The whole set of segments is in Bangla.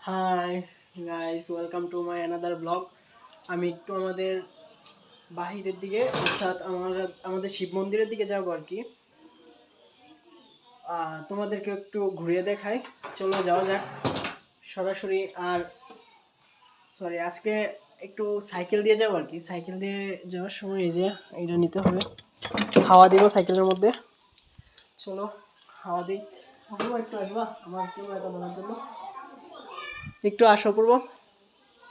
Hi guys, welcome to my another blog. আমি একটু আমাদের বাহিরের দিকে অর্থাৎ আমাদের শিব মন্দিরের দিকে যাবো আর কি। তোমাদেরকে একটু ঘুরিয়ে দেখাই, চলো যাওয়া যাক সরাসরি। আর সরি, আজকে একটু সাইকেল দিয়ে যাবো আর কি। সাইকেল দিয়ে যাওয়ার সময় এই যে এইটা নিতে হবে, হাওয়া দিব সাইকেলের মধ্যে। চলো হাওয়া দিই। একটু আসবা আমার ক্যামেরাটা ধরার জন্য, একটু আসো পূর্ব।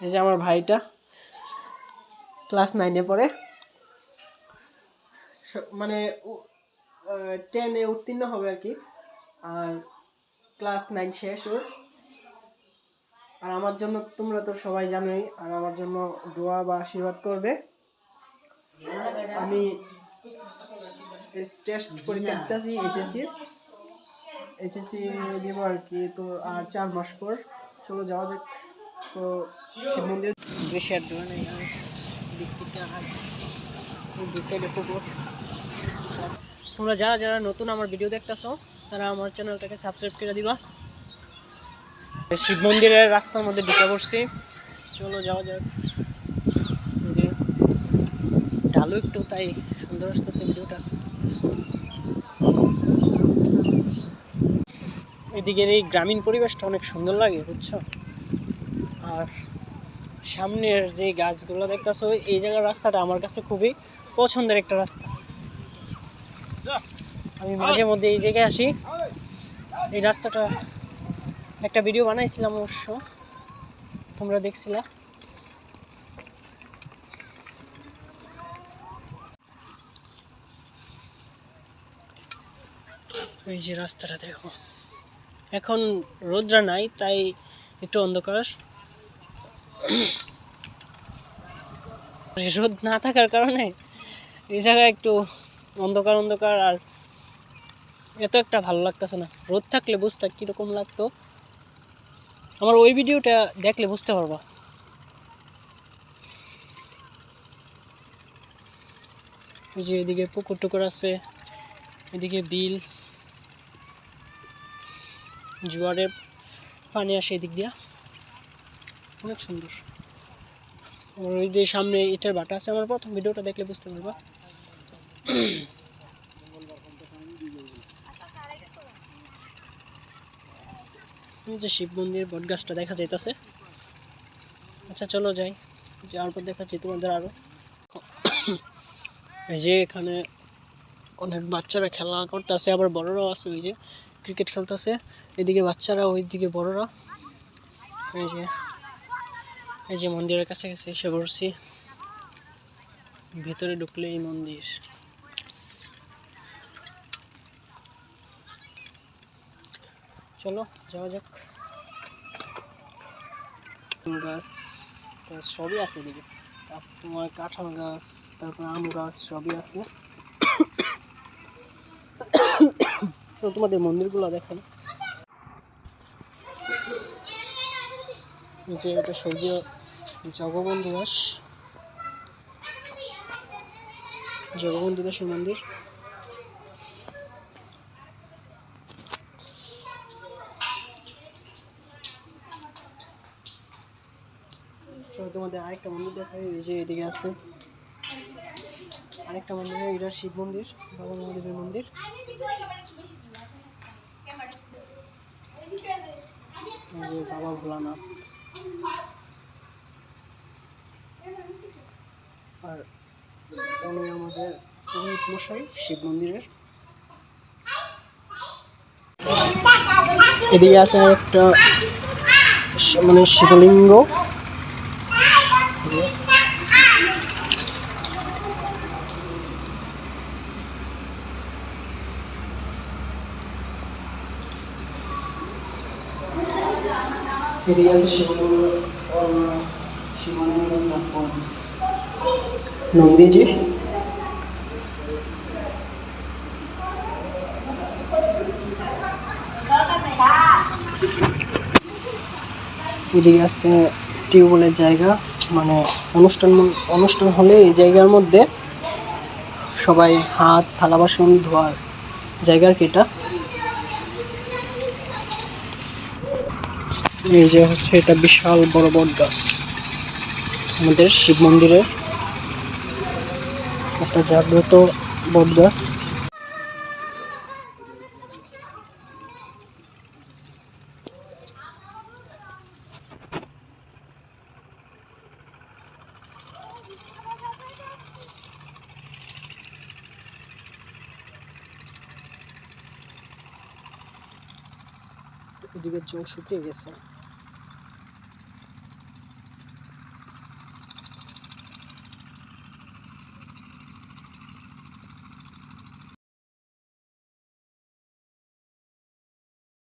এই যে আমার ভাইটা ক্লাস 9-এ পড়ে, মানে 10-এ উত্তীর্ণ হবে আর কি। আর ক্লাস 9 শেষ ওর। আর আমার জন্য তোমরা তো সবাই জানোই, আর আমার জন্য দোয়া বা আশীর্বাদ করবে। আমি টেস্ট পরীক্ষা দিতেছি, এইচএসসি দিব আর কি। তো আর 4 মাস পর চলো যাওয়া যাক। তো শিব মন্দির বেশি আর দূরে নেই, তোমরা যারা যারা নতুন আমার ভিডিও দেখতেছো তারা আমার চ্যানেলটাকে সাবস্ক্রাইব করে দিবা। শিব মন্দিরের রাস্তার মধ্যে ঢুকে পড়ছি, চলো যাওয়া যাক। ঢালু একটু, তাই সুন্দর আসতেছে ভিডিওটা। এদিকের এই গ্রামীণ পরিবেশটা অনেক সুন্দর লাগে, বুঝছো। আর সামনের যে গাছগুলো দেখতেছো, এই জায়গার রাস্তাটা আমার কাছে খুবই পছন্দের একটা রাস্তা। আমি মাঝে মধ্যে এই জায়গায় আসি। এই রাস্তাটা একটা ভিডিও বানাইছিলাম অবশ্য, তোমরা দেখছিলা। এই যে রাস্তাটা দেখো, এখন রোদরা নাই তাই একটু অন্ধকার। রোদ না থাকার কারণে এই জায়গায় একটু অন্ধকার অন্ধকার, আর এত একটা ভালো লাগতেছে না। রোদ থাকলে বুঝতে কিরকম লাগতো, আমার ওই ভিডিওটা দেখলে বুঝতে পারবা। এই যে এদিকে পুকুর টুকুর আছে, এদিকে বিল, জোয়ারের পানি আসে এদিক দিয়া, অনেক সুন্দর। আর ওই যে সামনে ইটের ভাটা আছে, আমার প্রথম ভিডিওটা দেখলে বুঝতে পারবা। এই যে শিব মন্দির বট গাছটা দেখা যাইতেছে। আচ্ছা চলো যাই, যাওয়ার পর দেখাচ্ছি তোমাদের আরো। এই যে এখানে অনেক বাচ্চারা খেলা করতেছে, আবার বড়রাও আছে, ওই যে ক্রিকেট খেলতেছে। এদিকে বাচ্চারা, ওইদিকে বড়রা। এই যে মন্দিরের কাছে কাছে এসে বসছি। ভিতরে ঢুকলে এই মন্দির। চলো যাওয়া যাক। গাছ সবই আছে এদিকে, তোমার কাঁঠাল গাছ, তারপর আম গাছ সবই আছে। তো তোমাদের মন্দিরগুলো দেখাই। যে এটা স্বর্গীয় জগবন্ধু দাস, জগবন্ধু দাসের মন্দির। তোমাদের আরেকটা মন্দির দেখাই, এই যে এদিকে আছে আরেকটা মন্দির, এটা শিব মন্দির, বাবা মহাদেবের মন্দির। এই যে বাবা ভোলানাথ। আর উনি আমাদের পুরোহিত মশাই শিব মন্দিরের। এদিকে আছে একটা মানে শিবলিঙ্গ। এদিকে আছে শিবলিঙ্গ, তারপর নন্দীজি। এদিকে আছে টিউবওয়েলের জায়গা, মানে অনুষ্ঠান হলে এই জায়গার মধ্যে সবাই হাত থালা বাসন ধোয়ার জায়গার কি এটা। এই যে হচ্ছে এটা বিশাল বড় বট গাছ, আমাদের শিব মন্দিরের একটা জাগ্রত বট গাছ। এদিকে জল শুকিয়ে গেছে।